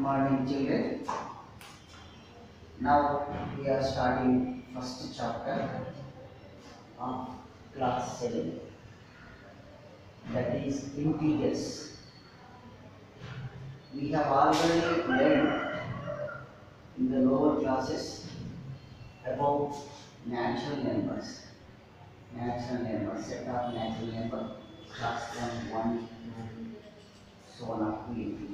morning, children. Now we are starting first chapter of class 7, that is integers. We have already learned in the lower classes about natural numbers. Natural numbers, set of natural numbers starts from 1 to so on up to 80.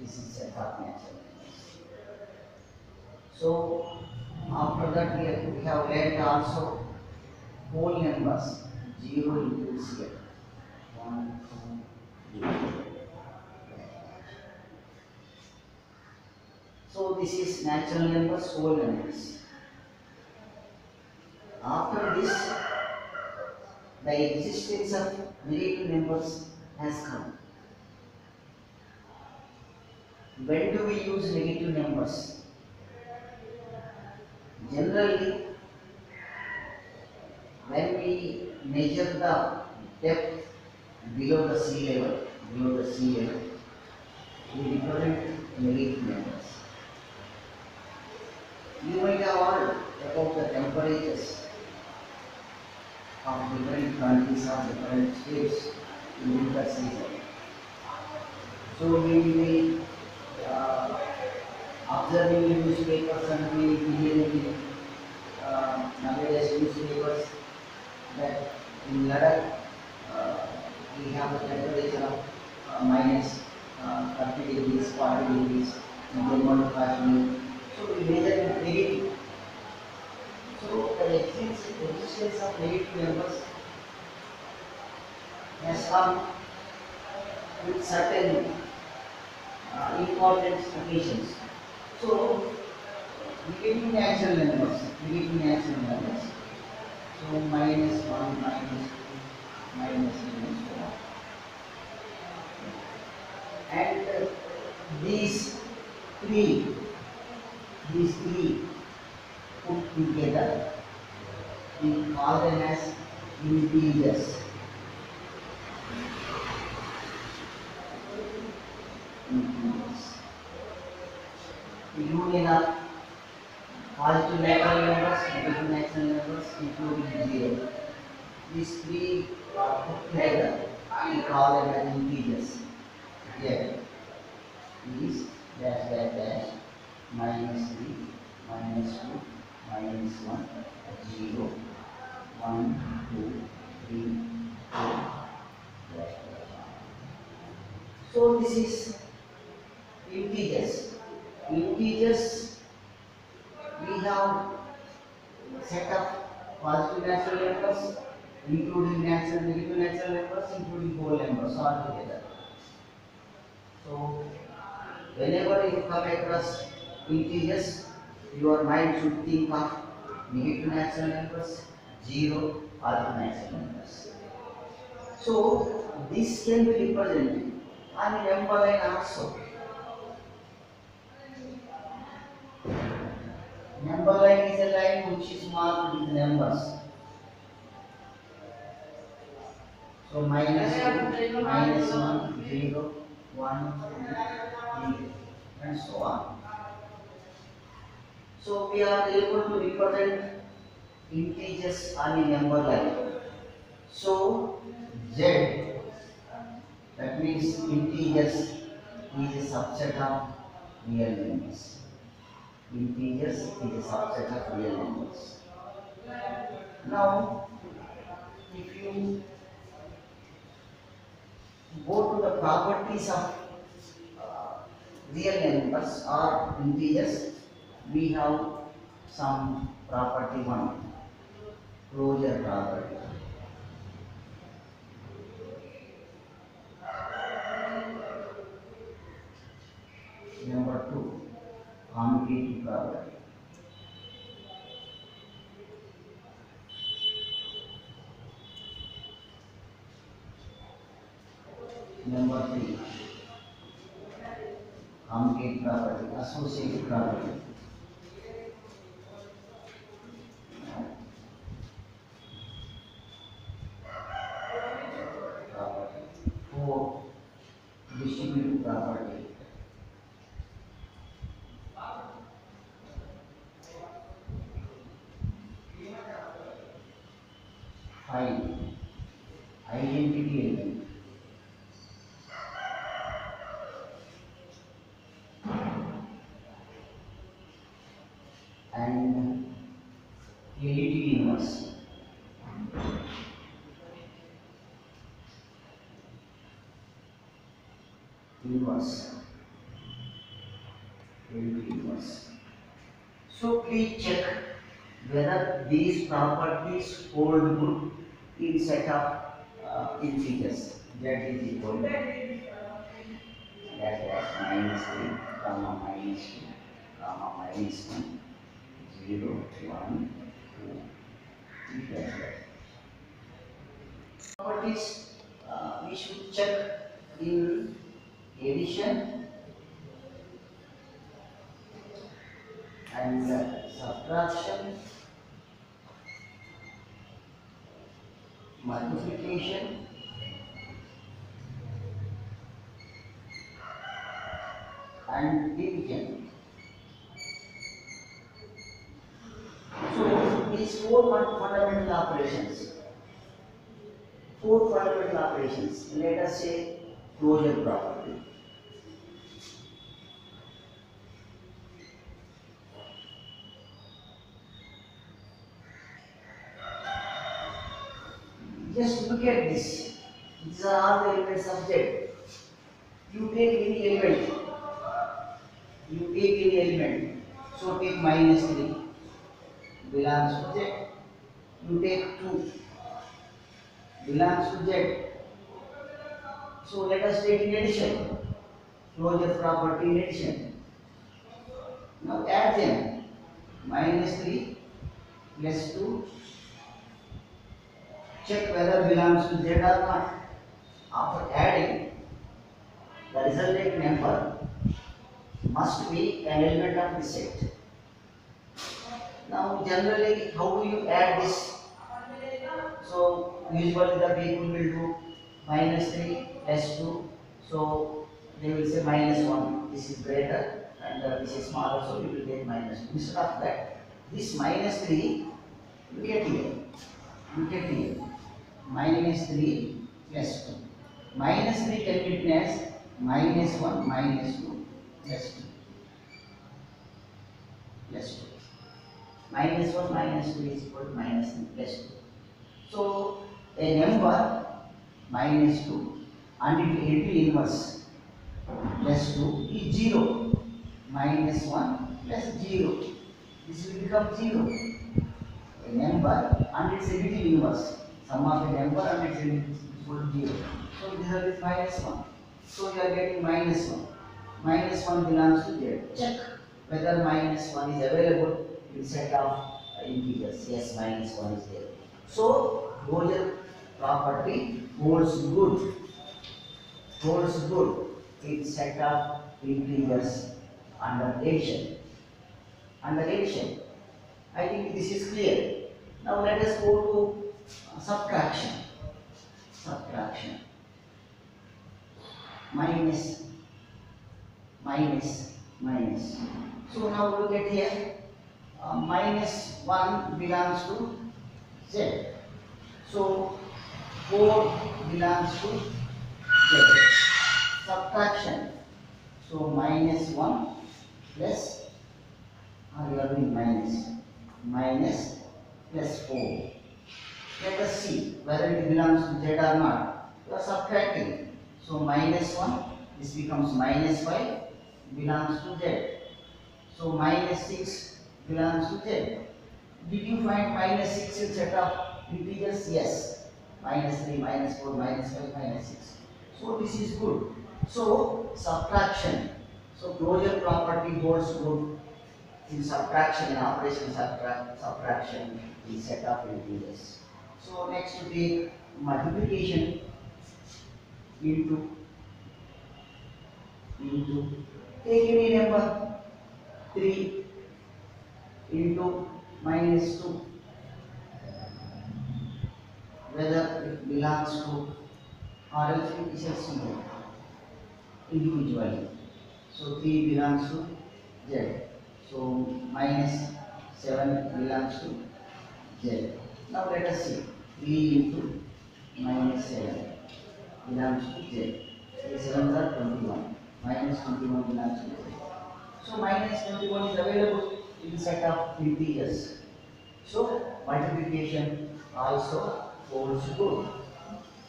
This is set of natural numbers. So after that we have learned also whole numbers. 0 includes here. 1, 2, 3. So this is natural numbers, whole numbers. After this, the existence of negative numbers has come. When do we use negative numbers? Generally, when we measure the depth below the sea level, we represent negative numbers. You might have heard about the temperatures of different countries or different states in winter season. So we will be observing the newspapers and we hearing nowadays newspapers that in Ladakh we have a temperature of minus 30 degrees, 40 degrees in Jammu and Kashmir. So we measure in negative. So the existence of negative numbers has come with certain important occasions. So negative natural numbers. So minus 1, minus 2, minus 4. And these three put together, we call them as integers. The union of positive natural numbers, negative natural numbers, including 0. These three are put together, we call them as integers. Here is dash dash dash minus 3, minus 2, minus 1, 0, 1, 2, 3, 4, dash dash. So this is integers. Integers, we have set of positive natural numbers, including negative natural numbers, including whole numbers all together. So whenever you come across integers, your mind should think of negative natural numbers, 0, positive natural numbers. So this can be represented on a number line also. Number line is a line which is marked with numbers. So minus 2, minus 1, 0, 1, 2, 3, and so on. So we are able to represent integers on a number line. So Z, that means integers, is a subset of real numbers. Integers is a subset of real numbers. Now, if you go to the properties of real numbers or integers, we have some property 1, closure property. Number 2, commutative property. Number 3, commutative property, associative property. Property. 4, distributive property. identity element, and additive inverse. Inverse. Additive inverse. So please check whether these properties hold good in set of integers. Z is equal to dash dash minus 3, comma minus 2, comma minus 1, 0, 1, 2, 3 dash dash. Properties we should check in addition and subtraction, multiplication, and division. So these fundamental operations, let us say closure property. Just look at this. These are all the elements of Z. You take any element. So take minus 3 belongs to Z. You take 2 belongs to Z. So let us take in addition. Closure property in addition. Now add them. Minus 3 plus 2. Check whether belongs to Z or not. After adding, the resultant number must be an element of the set. Now generally, how do you add this? So usually the people will do minus 3 plus 2. So they will say minus 1. This is greater and this is smaller, so we will take minus 2. Instead of that, this minus 3, look at here. Minus 3 plus 2. Minus 3 can be written as minus 1 minus 2 plus 2. Minus 1 minus 2 is equal to minus 3 plus 2. So a number minus 2 and its inverse plus 2 is 0. Minus 1 plus 0. This will become 0. A number and its additive inverse. Sum of a number and its additive is equal to 0. So this is minus 1. So you are getting minus 1. Minus 1 belongs to Z. Check whether minus 1 is available in set of integers. Yes, minus 1 is there. So closure property holds good in set of integers under addition. I think this is clear. Now let us go to subtraction. Minus. So now look at here. Minus 1 belongs to Z. So 4 belongs to Z. Subtraction. So minus 1 plus, you are doing minus plus 4. Let us see whether it belongs to Z or not. You are subtracting. So minus 1, this becomes minus 5, belongs to Z. So minus 6 belongs to Z. Did you find minus 6 in set of integers? Yes. Minus 3, minus 4, minus 5, minus 6. So this is good. So subtraction. So closure property holds good in subtraction, in operation subtraction in set of integers. So next we take multiplication into take any number 3 into minus 2, whether it belongs to or else it is a individually. So 3 belongs to Z. So minus 7 belongs to Z. Now let us see 3 into minus 7 belongs to Z. 7 are 21. Minus 21 belongs to Z. So minus 21 is available in the set of integers. So multiplication also holds good.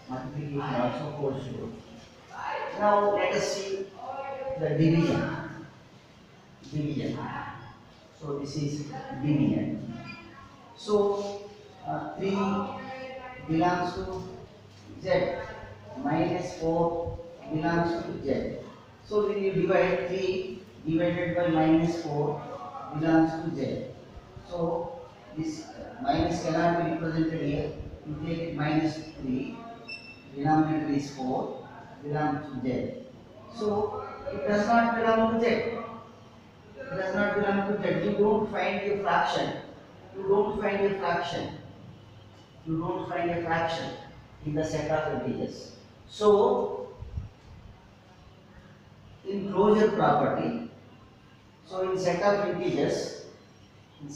Multiplication also holds good. Now let us see the division. Division. So this is division. So 3 belongs to Z, minus 4 belongs to Z. So when you divide 3 divided by minus 4 belongs to Z. So this minus cannot be represented here. You take it minus 3, denominator is 4, belongs to Z. So it does not belong to Z. It does not belong to Z. You don't find a fraction. You don't find a fraction. You don't find a fraction in the set of integers. So in closure property, so in set of integers, in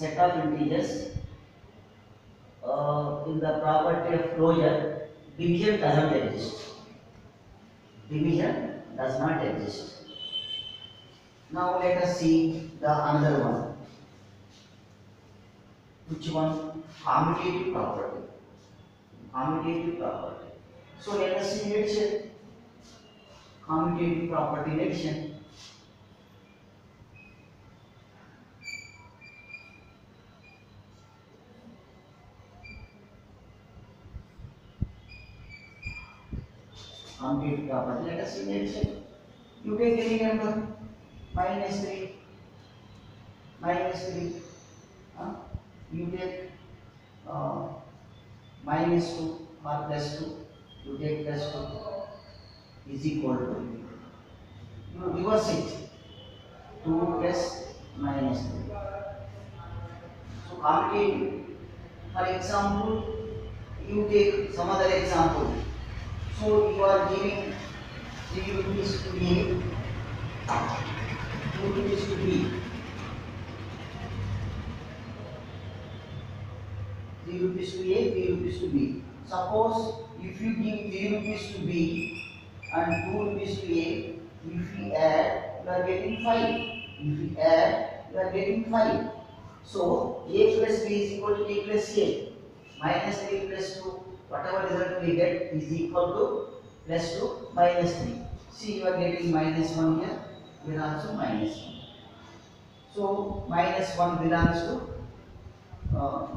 the property of closure, division doesn't exist. Division does not exist. Now let us see the another one. Which one? Commutative property. Commutative property. So let us see addition. Commutative property addition. Commutative property. Let us see addition. You take any number. Minus 3. Minus 3. You take minus 2 or plus 2. You take plus 2 is equal to. You reverse it. 2 plus minus 3. So commutative. For example, you take some other example. So you are giving 3 rupees to A, 2 rupees to B. 3 rupees to A, 3 rupees to B. Suppose if you give 3 rupees to B and 2 rupees to A, if we add, you are getting 5. If we add, you are getting 5. So A plus B is equal to A plus A. Minus 3 plus 2, whatever result we get is equal to plus 2 minus 3. See, you are getting minus 1 here, here also minus 1. So minus 1 belongs to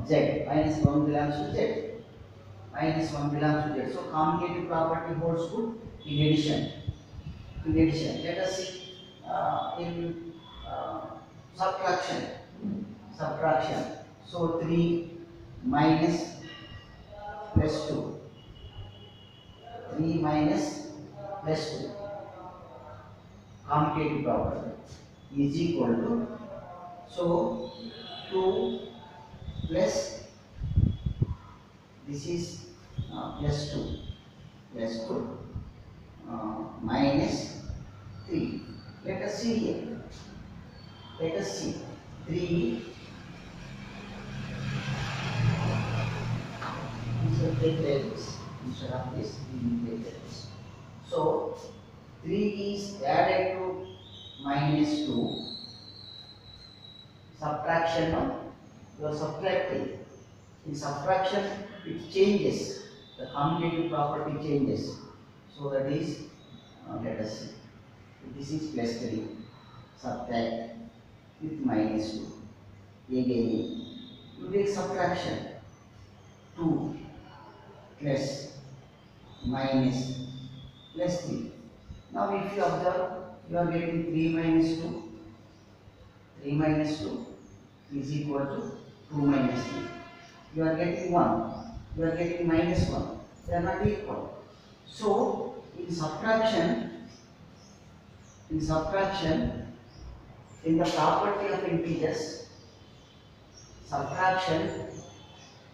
Z, minus 1 belongs to Z, minus 1 belongs to Z. So commutative property holds good in addition. In addition, let us see in subtraction. Subtraction. So 3 minus plus 2. 3 minus plus 2. Commutative property is equal to, so 2 plus, this is plus 2 minus 3. Let us see here. Let us see 3. Instead of this, we will take this. So 3 is added to minus 2. Subtraction, no? You are subtracting. In subtraction, it changes. The commutative property changes. So that is, let us see. This is plus 3. Subtract with minus 2. Again, you take subtraction. 2 plus minus plus 3. Now if you observe, you are getting 3 minus 2. 3 minus 2 is equal to 2 minus 3. You are getting 1. You are getting minus 1. They are not equal. So in subtraction, in the property of integers, subtraction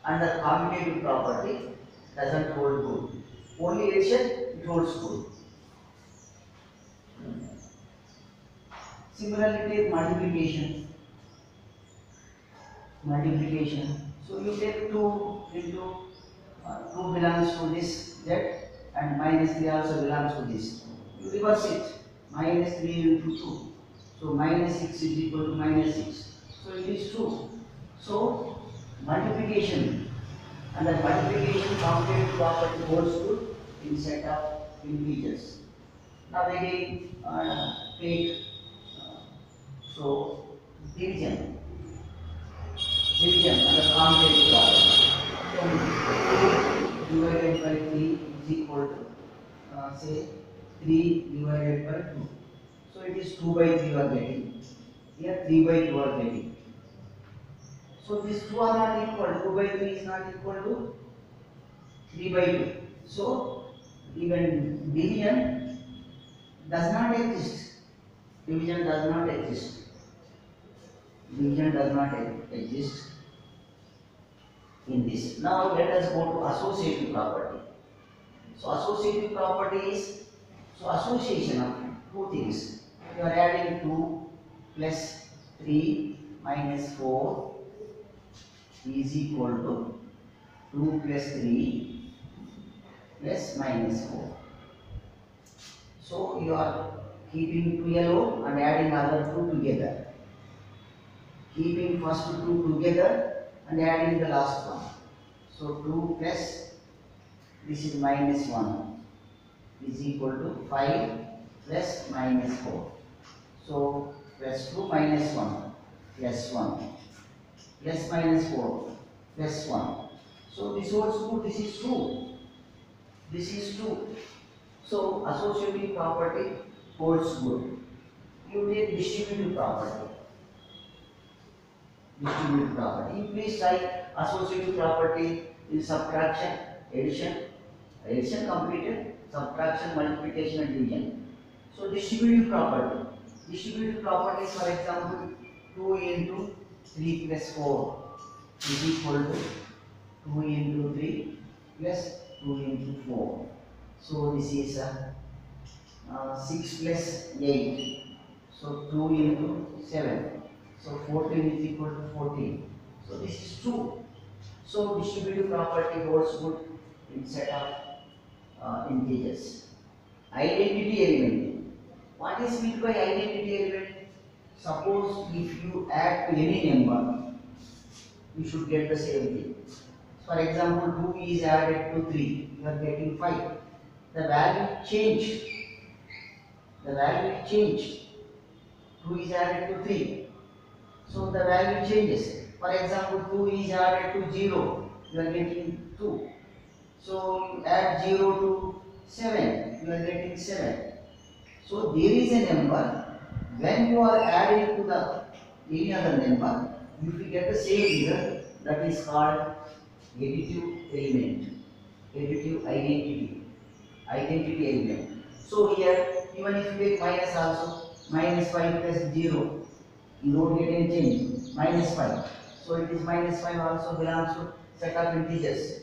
under commutative property doesn't hold good. Only addition, it holds good. Similarly, take multiplication. Multiplication. So you take 2 into 2 belongs to this z and minus 3 also belongs to this. You reverse it. Minus 3 into 2. So minus 6 is equal to minus 6. So it is true. So multiplication, and the multiplication commutative property holds good in set of integers. Now again take so division. Division and the commutative property. So 2 divided by 3 is equal to say 3 divided by 2. So it is 2 by 3 you are getting. Here 3 by 2 are getting. So these two are not equal. 2 by 3 is not equal to 3 by 2. So even division does not exist. Division does not exist. Division does not exist in this. Now let us go to associative property. So associative property is association of two things. You are adding 2 plus 3 minus 4 is equal to 2 plus 3 plus minus 4. So you are keeping 2 alone and adding other 2 together. Keeping first 2 together and adding the last one. So 2 plus, this is minus 1 is equal to 5 plus minus 4. So plus 2 minus 1 plus 1 plus minus 4 plus 1. So this holds good, this is true. This is true. So associative property holds good. You take distributive property. Distributive property. You please try associative property in subtraction, addition, completed, subtraction, multiplication and division. So distributive property. Distributive properties, for example, 2 into 3 plus 4 is equal to 2 into 3 plus 2 into 4. So this is 6 plus 8. So 2 into 7. So 14 is equal to 14. So this is true. So distributive property holds good in set of integers. Identity element. What is meant by identity element? Suppose if you add to any number, you should get the same thing. For example, 2 is added to 3, you are getting 5. The value changed. The value changed. 2 is added to 3. So the value changes. For example, 2 is added to 0, you are getting 2. So you add 0 to 7, you are getting 7. So there is a number, when you are adding to the any other number, if you get the same result, that is called additive element, additive identity, identity element. So here, even if you take minus also, minus 5 plus 0, you don't get any change, minus 5. So it is minus 5 also belongs to set of integers.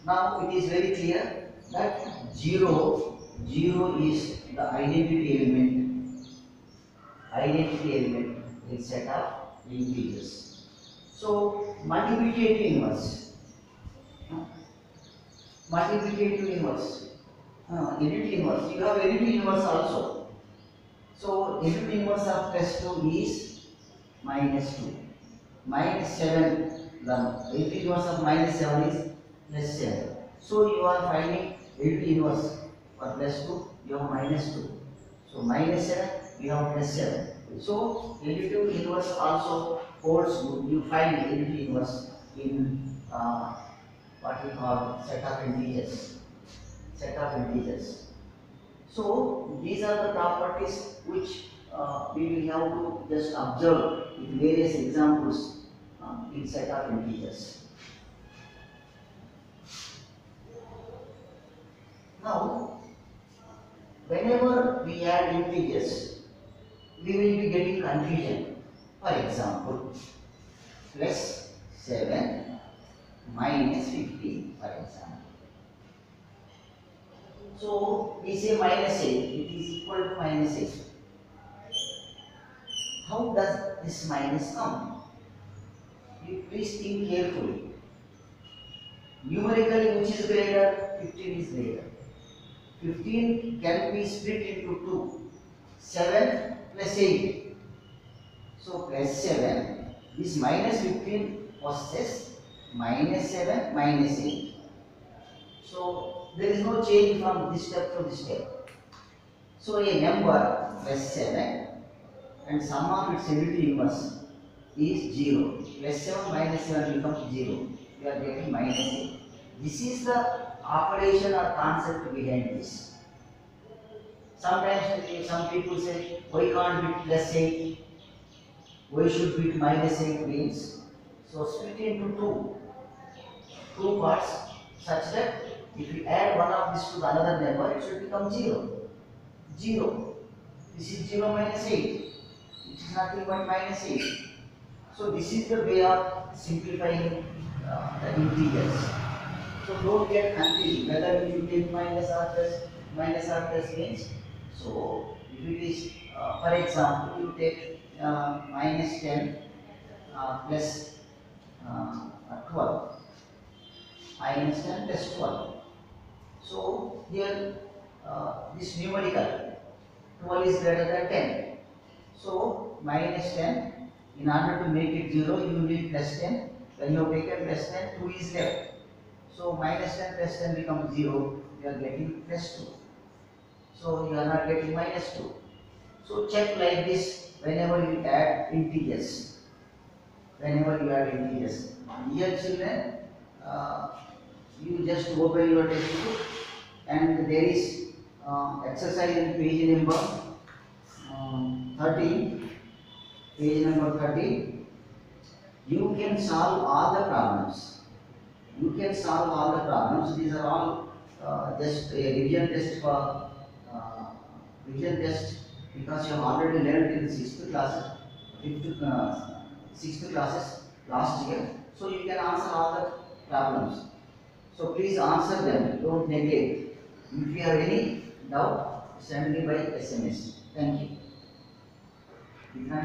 Now it is very clear that 0 is the identity element in set of integers. So multiplicative inverse, additive inverse. You have additive inverse also. So additive inverse of plus 2 is minus 2. Minus 7, the additive inverse of minus 7 is plus 7. So you are finding additive inverse for plus 2, you have minus 2. So minus 7, you have plus 7. So additive inverse also holds good. You find additive inverse in what we call set of integers. So these are the properties which we will have to just observe in various examples in set of integers. Now, whenever we add integers, we will be getting confusion. For example, plus 7 minus 15, for example. So we say minus 8, it is equal to minus 8. How does this minus come? You please think carefully. Numerically, which is greater? 15 is greater. 15 can be split into 2. 7 plus 8. So plus 7. This minus 15 possesses minus 7 minus 8. So there is no change from this step to this step. So a number plus 7 and sum of its unity inverse is 0. Plus 7 minus 7 becomes 0. We are getting minus 8. This is the operation or concept behind this. Sometimes some people say, why can't be plus 8? Why should be minus 8 means? So split into two parts such that if you add one of this to the another number, it should become 0. 0. This is 0 minus 8. It is nothing but minus 8. So this is the way of simplifying the integers. So don't get confused whether you take minus or plus means. So if it is, for example, you take minus 10 plus 12. Minus 10 plus 12. So here this numerical 12 is greater than 10. So minus 10, in order to make it 0, you need plus 10. When you have taken plus 10, 2 is left. So minus 10 plus 10 becomes 0. You are getting plus 2. So you are not getting minus 2. So check like this whenever you add integers. Whenever you add integers. Dear children, you just open your textbook and there is exercise in page number 13. Page number 13. You can solve all the problems. You can solve all the problems. These are all just a revision test for revision test because you have already learned in 6th class, 6th classes last year. So you can answer all the problems. So please answer them. Don't neglect. If you have any doubt, send me by SMS. Thank you.